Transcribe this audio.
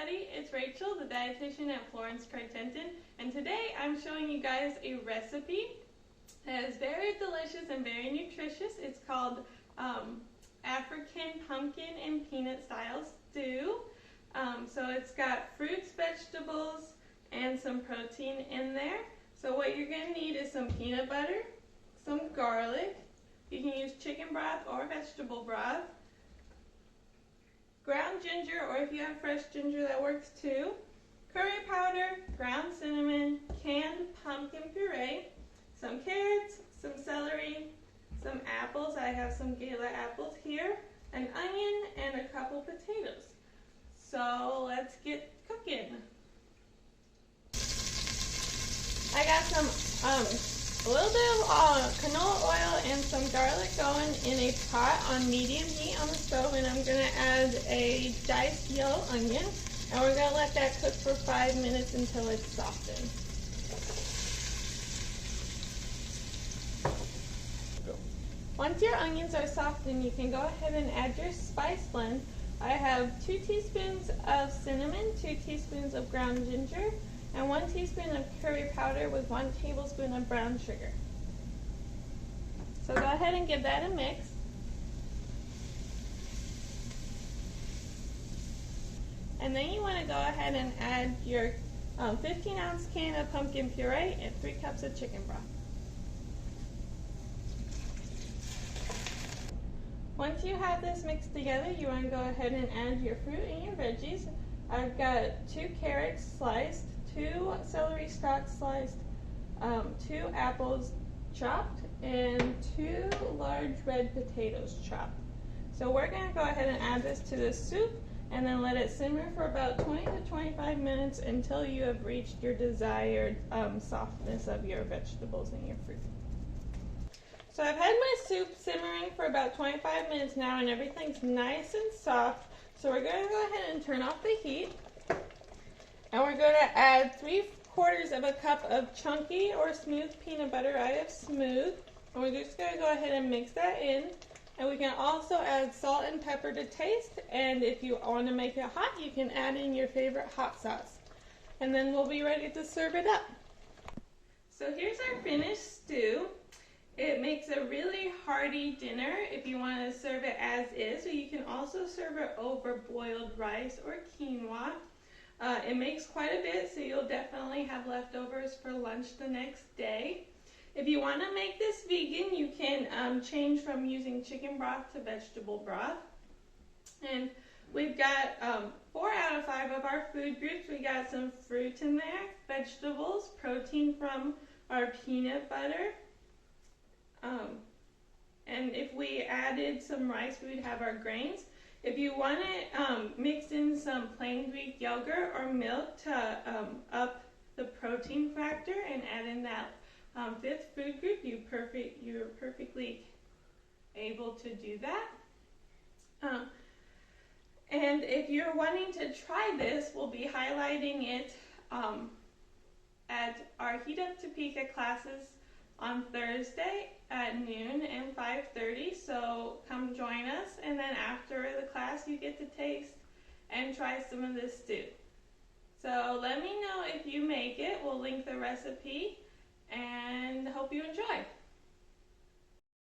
everybody, it's Rachel, the dietitian at Florence, Crittenton, and today I'm showing you guys a recipe that is very delicious and very nutritious. It's called African pumpkin and peanut style stew. So it's got fruits, vegetables, and some protein in there. So what you're going to need is some peanut butter, some garlic, you can use chicken broth or vegetable broth, ground ginger, or if you have fresh ginger that works too, curry powder, ground cinnamon, canned pumpkin puree, some carrots, some celery, some apples, I have some gala apples here, an onion, and a couple potatoes. So let's get cooking. I got some a little bit of canola oil and some garlic going in a pot on medium heat on the stove, and I'm going to add a diced yellow onion, and we're going to let that cook for 5 minutes until it's softened. Once your onions are softened, you can go ahead and add your spice blend. I have 2 teaspoons of cinnamon, 2 teaspoons of ground ginger, and 1 teaspoon of curry powder with 1 tablespoon of brown sugar. So go ahead and give that a mix. And then you want to go ahead and add your 15-ounce can of pumpkin puree and 3 cups of chicken broth. Once you have this mixed together, you want to go ahead and add your fruit and your veggies. I've got 2 carrots sliced, 2 celery stalks sliced, 2 apples chopped, and 2 large red potatoes chopped. So we're going to go ahead and add this to the soup and then let it simmer for about 20 to 25 minutes until you have reached your desired softness of your vegetables and your fruit. So I've had my soup simmering for about 25 minutes now, and everything's nice and soft. So we're going to go ahead and turn off the heat. And we're going to add 3/4 of a cup of chunky or smooth peanut butter. I have smooth. And we're just going to go ahead and mix that in. And we can also add salt and pepper to taste. And if you want to make it hot, you can add in your favorite hot sauce. And then we'll be ready to serve it up. So here's our finished stew. It makes a really hearty dinner if you want to serve it as is. So you can also serve it over boiled rice or quinoa. It makes quite a bit, so you'll definitely have leftovers for lunch the next day. If you want to make this vegan, you can change from using chicken broth to vegetable broth. And we've got 4 out of 5 of our food groups. We got some fruit in there, vegetables, protein from our peanut butter. And if we added some rice, we would have our grains. If you want it mixed in some plain Greek yogurt or milk to up the protein factor and add in that 5th food group, you're perfectly able to do that. And if you're wanting to try this, we'll be highlighting it at our Heat Up Topeka classes on Thursday at noon and 5:30, so come join us, and then after the class you get to taste and try some of this stew. So let me know if you make it. We'll link the recipe and hope you enjoy.